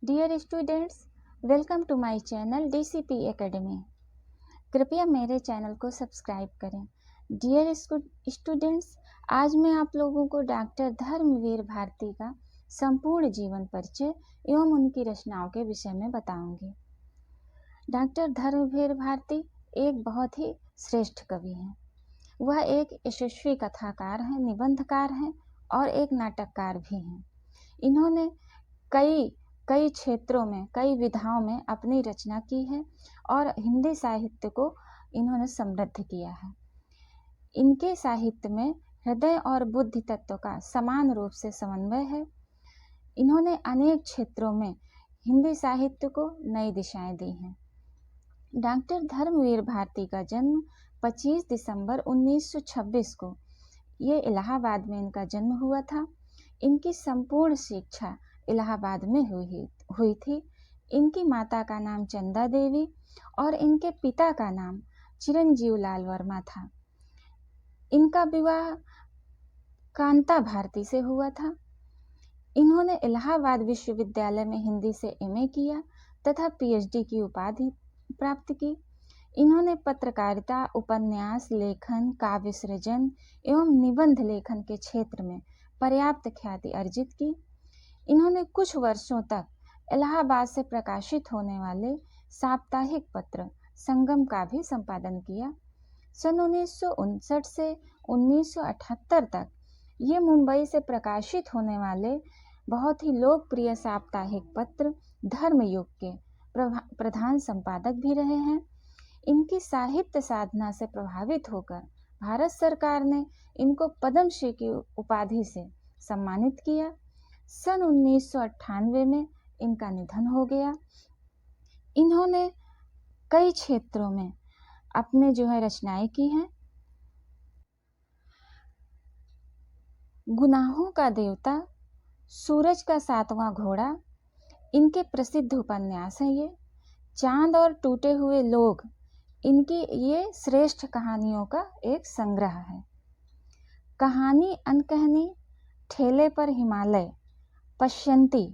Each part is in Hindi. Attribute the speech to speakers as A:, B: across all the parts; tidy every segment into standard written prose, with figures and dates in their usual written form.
A: Dear students, welcome to my channel DCP academy. कृपया मेरे चैनल को सब्सक्राइब करें। डियर स्टूडेंट्स, आज मैं आप लोगों को डॉक्टर धर्मवीर भारती का संपूर्ण जीवन परिचय एवं उनकी रचनाओं के विषय में बताऊंगी। डॉक्टर धर्मवीर भारती एक बहुत ही श्रेष्ठ कवि हैं। वह एक यशस्वी कथाकार हैं, निबंधकार हैं और एक नाटककार भी हैं। इन्होंने कई क्षेत्रों में, कई विधाओं में अपनी रचना की है और हिंदी साहित्य को इन्होंने समृद्ध किया है। इनके साहित्य में हृदय और बुद्धि तत्व का समान रूप से समन्वय है। इन्होंने अनेक क्षेत्रों में हिंदी साहित्य को नई दिशाएं दी हैं। डॉक्टर धर्मवीर भारती का जन्म 25 दिसंबर 1926 को ये इलाहाबाद में इनका जन्म हुआ था। इनकी संपूर्ण शिक्षा इलाहाबाद में हुई थी। इनकी माता का नाम चंदा देवी और इनके पिता का नाम चिरंजीव लाल वर्मा था। इनका विवाह कांता भारती से हुआ था। इन्होंने इलाहाबाद विश्वविद्यालय में हिंदी से MA किया तथा PhD की उपाधि प्राप्त की। इन्होंने पत्रकारिता, उपन्यास लेखन, काव्य सृजन एवं निबंध लेखन के क्षेत्र में पर्याप्त ख्याति अर्जित की। इन्होंने कुछ वर्षों तक इलाहाबाद से प्रकाशित होने वाले साप्ताहिक पत्र संगम का भी संपादन किया। सन 1959 से 1978 तक ये मुंबई से प्रकाशित होने वाले बहुत ही लोकप्रिय साप्ताहिक पत्र धर्मयुग के प्रधान संपादक भी रहे हैं। इनकी साहित्य साधना से प्रभावित होकर भारत सरकार ने इनको पद्मश्री की उपाधि से सम्मानित किया। सन 1998 में इनका निधन हो गया। इन्होंने कई क्षेत्रों में अपने रचनाएं की हैं। गुनाहों का देवता, सूरज का सातवां घोड़ा इनके प्रसिद्ध उपन्यास हैं। ये चांद और टूटे हुए लोग इनकी ये श्रेष्ठ कहानियों का एक संग्रह है। कहानी अनकहनी, ठेले पर हिमालय, पश्यंती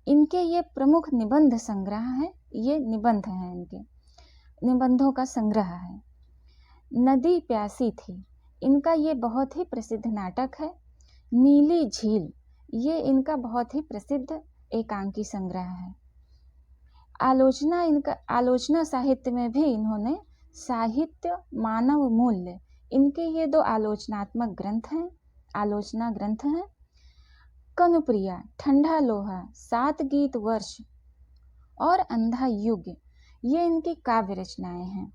A: इनके ये प्रमुख निबंध संग्रह हैं। ये निबंध हैं, इनके निबंधों का संग्रह है। नदी प्यासी थी इनका ये बहुत ही प्रसिद्ध नाटक है। नीली झील ये इनका बहुत ही प्रसिद्ध एकांकी संग्रह है। आलोचना साहित्य में भी इन्होंने साहित्य मानव मूल्य इनके ये 2 आलोचनात्मक ग्रंथ हैं, आलोचना ग्रंथ हैं। कनुप्रिया, ठंडा लोहा, 7 गीत वर्ष और अंधा युग ये इनकी काव्य रचनाएं हैं।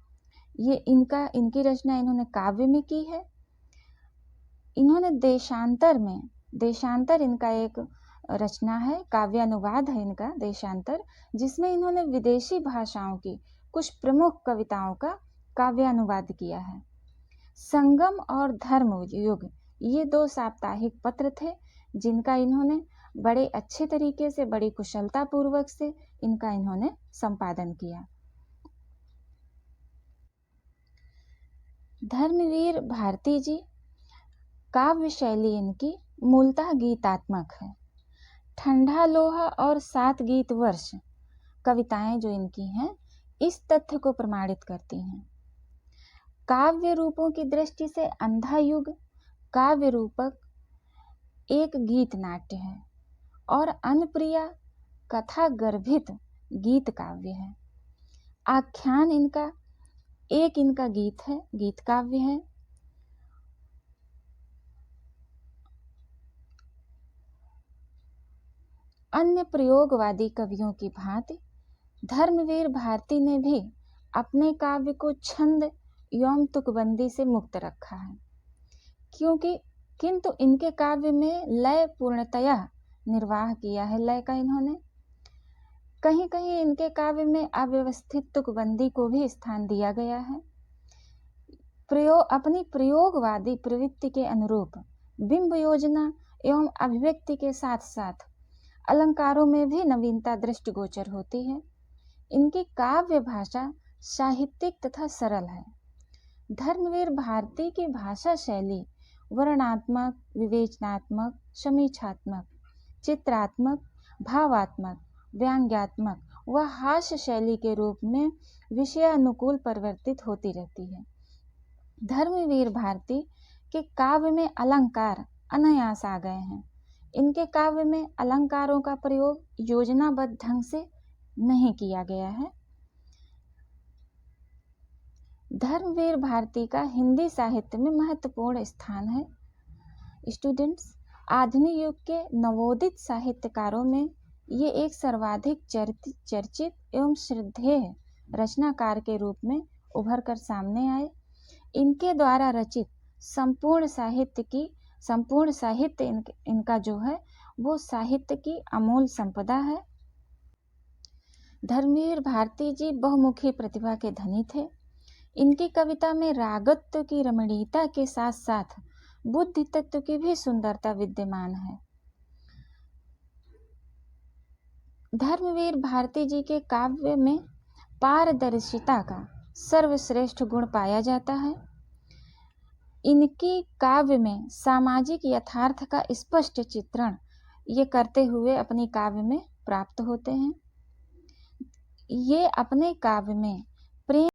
A: ये इनकी रचना इन्होंने काव्य में की है। इन्होंने देशांतर इनका एक रचना है, काव्यानुवाद है इनका देशांतर, जिसमें इन्होंने विदेशी भाषाओं की कुछ प्रमुख कविताओं का काव्यानुवाद किया है। संगम और धर्मयुग ये 2 साप्ताहिक पत्र थे जिनका इन्होंने बड़े अच्छे तरीके से, बड़ी कुशलता पूर्वक से इन्होंने संपादन किया। धर्मवीर भारती जी काव्य शैली इनकी मूलतः गीतात्मक है। ठंडा लोहा और 7 गीत वर्ष कविताएं जो इनकी हैं इस तथ्य को प्रमाणित करती हैं। काव्य रूपों की दृष्टि से अंधा युग काव्य रूपक एक गीत नाट्य है और अनप्रिया कथा गर्भित गीत काव्य है। आख्यान इनका गीत है, गीत काव्य है। अन्य प्रयोगवादी कवियों की भांति धर्मवीर भारती ने भी अपने काव्य को छंद एवं तुकबंदी से मुक्त रखा है, किंतु इनके काव्य में लय पूर्णतया निर्वाह किया है। लय का इन्होंने कहीं कहीं इनके काव्य में अव्यवस्थित तुकबंदी को भी स्थान दिया गया है। अपनी प्रयोगवादी प्रवृत्ति के अनुरूप बिंब योजना एवं अभिव्यक्ति के साथ साथ अलंकारों में भी नवीनता दृष्टिगोचर होती है। इनकी काव्य भाषा साहित्यिक तथा सरल है। धर्मवीर भारती की भाषा शैली वर्णनात्मक, विवेचनात्मक, समीक्षात्मक, चित्रात्मक, भावात्मक व्यंग्यात्मक व हास्य शैली के रूप में विषय अनुकूल परिवर्तित होती रहती है। धर्मवीर भारती के काव्य में अलंकार अनायास आ गए हैं। इनके काव्य में अलंकारों का प्रयोग योजनाबद्ध ढंग से नहीं किया गया है। धर्मवीर भारती का हिंदी साहित्य में महत्वपूर्ण स्थान है। स्टूडेंट्स, आधुनिक युग के नवोदित साहित्यकारों में ये एक सर्वाधिक चर्चित एवं श्रद्धेय रचनाकार के रूप में उभर कर सामने आए। इनके द्वारा रचित संपूर्ण साहित्य इनका जो है वो साहित्य की अमूल संपदा है। धर्मवीर भारती जी बहुमुखी प्रतिभा के धनी थे। इनकी कविता में रागत्व की रमणीयता के साथ साथ बुद्धि तत्व की भी सुंदरता विद्यमान है। धर्मवीर भारती जी के काव्य में पारदर्शिता का सर्वश्रेष्ठ गुण पाया जाता है। इनकी काव्य में सामाजिक यथार्थ का स्पष्ट चित्रण ये करते हुए अपनी काव्य में प्राप्त होते हैं। ये अपने काव्य में प्रेम